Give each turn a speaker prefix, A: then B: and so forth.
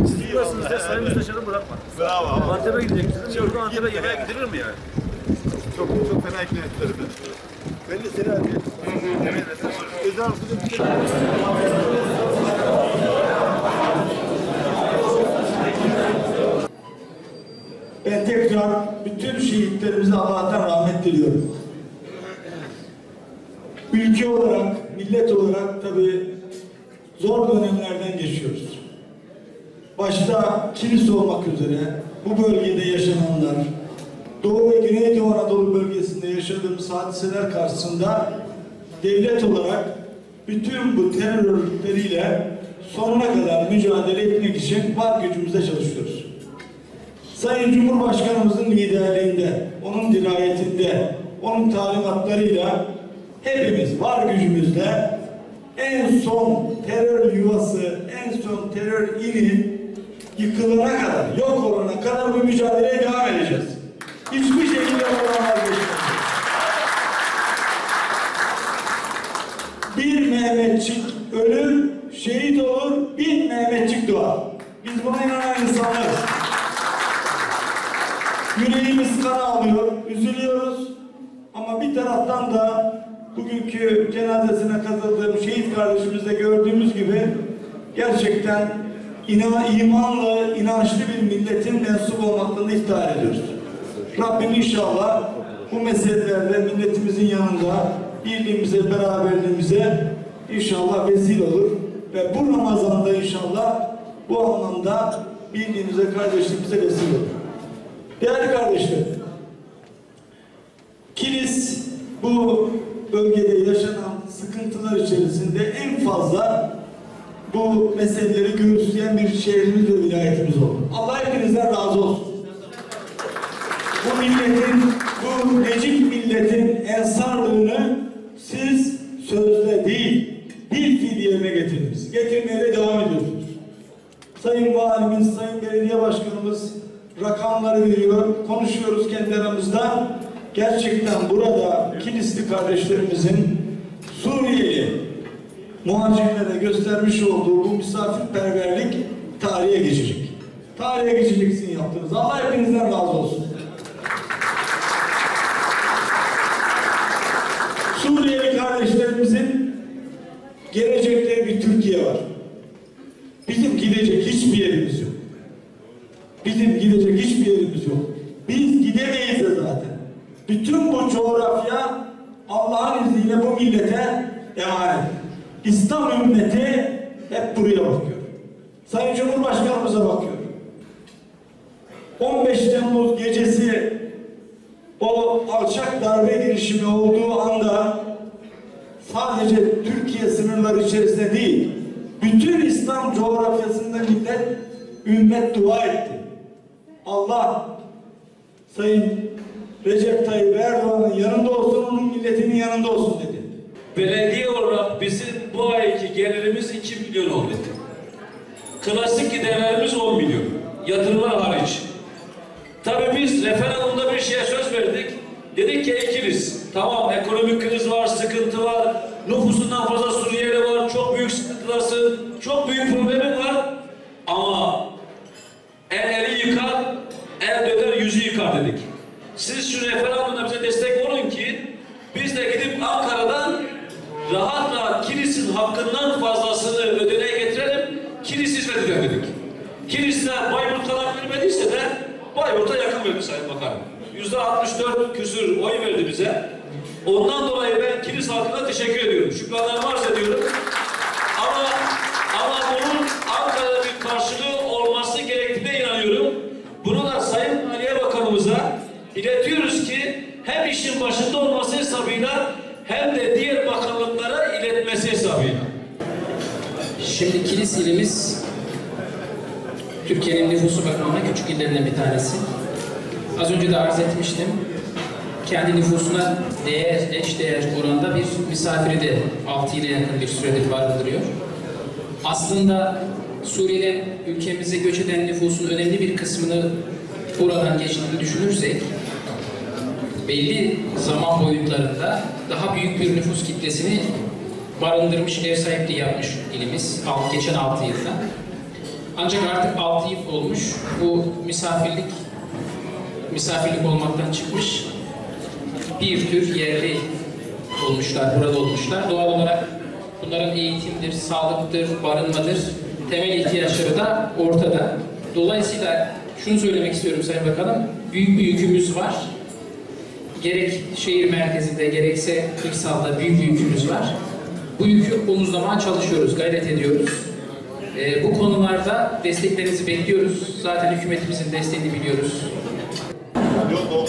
A: Siz yiyorsunuz ya, Sayın Müsteşar'ı bırakma.
B: Bravo.
A: Antep'e gideceksiniz. Buradan Antep'e yemeğe gidilir mi yani?
B: Çok fena ikna ettiler efendim. Ben de seni arıyorum. Evet. Özel
C: Ben tekrar bütün şehitlerimize Allah'tan rahmet diliyorum. Ülke olarak, millet olarak tabii zor dönemlerden geçiyoruz. Başta Kilis olmak üzere bu bölgede yaşananlar, Doğu ve Güneydoğu Anadolu bölgesinde yaşadığımız hadiseler karşısında devlet olarak bütün bu terör örgütleriyle sonuna kadar mücadele etmek için var gücümüzle çalışıyoruz. Sayın Cumhurbaşkanımızın liderliğinde, onun dirayetinde, onun talimatlarıyla hepimiz var gücümüzle en son terör yuvası, en son terör ili yıkılana kadar, yok olana kadar bu mücadeleye devam edeceğiz. Hiçbir şekilde oradan vazgeçmeyeceğiz. Bir Mehmetçik ölür, şehit olur, 1000 Mehmetçik doğar. Biz buna inanan insanlarız. Yüreğimiz kan ağlıyor, üzülüyoruz. Ama bir taraftan da bugünkü cenazesine katıldığım şehit kardeşimizde gördüğümüz gibi gerçekten imanlı, inançlı bir milletin mensup olmaklarını iftihar ediyoruz. Rabbim inşallah bu meselelerde milletimizin yanında birliğimize, beraberliğimize inşallah vesile olur. Ve bu Ramazan'da inşallah bu anlamda birliğimize, kardeşliğimize vesile olur. Değerli kardeşlerim, Kilis bu bölgede yaşanan sıkıntılar içerisinde en fazla bu meseleleri göğüsleyen bir şehrimiz ve vilayetimiz oldu. Allah hepinizden razı olsun. Bu milletin, bu necip milletin ensarlığını siz sözle değil, bir fiil yerine getirdiniz. Getirmeye de devam ediyorsunuz. Sayın Valimiz, Sayın Belediye Başkanımız rakamları veriyor, konuşuyoruz kendi aramızda. Gerçekten burada Kilisli kardeşlerimizin Suriyeli muhacirlere göstermiş olduğu bu misafirperverlik tarihe geçecek. Tarihe geçecek sizin yaptığınız. Allah hepinizden razı olsun. Suriyeli kardeşlerimizin gelecekte bir Türkiye var. Bizim gidecek hiçbir yerimiz yok. Bizim gidecek hiçbir yerimiz yok. Biz gidemeyiz de zaten. Bütün bu coğrafya Allah'ın izniyle bu millete emanet. İslam ümmeti hep buraya bakıyor. Sayın Cumhurbaşkanımıza bakıyor. 15 Temmuz gecesi o alçak darbe girişimi olduğu anda sadece Türkiye sınırları içerisinde değil, bütün İslam coğrafyasında ümmet dua etti. Allah Sayın Recep Tayyip Erdoğan'ın yanında olsun, onun milletinin yanında olsun dedi.
D: Belediye olarak bizim bu ayki gelirimiz 2 milyon oldu. Klasik giderlerimiz 10 milyon. Yatırımlar hariç. Tabii biz referandumda bir şeye söz verdik. Dedik ki Kilis. Tamam, ekonomik kriz var, sıkıntı var. Nüfusundan fazla Suriyeli var. Çok büyük sıkıntılarsın. Çok büyük problemin var. Ama eli yıkar, el döner, yüzü yıkar dedik. Siz şu referandumda bize destek olun ki biz de gidip Ankara'dan rahat rahat Kilis'in hakkından fazlasını ödeneğe getirelim. Kilis hizmet eder dedik. Kilis'te Bayburt kadar vermediyse de Bayburt'a yakın verdi Sayın Bakanım. %64 küsür oy verdi bize. Ondan dolayı ben Kilis halkına teşekkür ediyorum. Şükranlarımı arz ediyorum. Ama bunun Ankara'da bir karşılığı olması gerektiğine inanıyorum. Bunu da Sayın Maliye Bakanımıza iletiyoruz ki hem işin başında olması hesabıyla hem de diğer bakanlıklara iletmesi hesabıyla.
E: Şimdi Kilis ilimiz Türkiye'nin nüfusu bakımından küçük illerinden bir tanesi. Az önce de arz etmiştim. Kendi nüfusuna eş değer oranında bir misafiri de 6 ile yakın bir süredir barındırıyor. Aslında Suriye'den ülkemize göç eden nüfusun önemli bir kısmını buradan geçtiğini düşünürsek belli zaman boyutlarında daha büyük bir nüfus kitlesini barındırmış, ev sahipliği yapmış ilimiz geçen 6 yılda. Ancak artık 6 yıl olmuş, bu misafirlik olmaktan çıkmış bir tür yerli olmuşlar, burada olmuşlar. Doğal olarak bunların eğitimdir, sağlıktır, barınmadır, temel ihtiyaçları da ortada. Dolayısıyla şunu söylemek istiyorum Sayın Bakanım, büyük bir yükümüz var. Gerek şehir merkezinde, gerekse kırsalda büyük bir yükümüz var. Bu yükü omuzlamaya çalışıyoruz, gayret ediyoruz. Bu konularda desteklerinizi bekliyoruz. Zaten hükümetimizin desteğini biliyoruz.
B: Yok,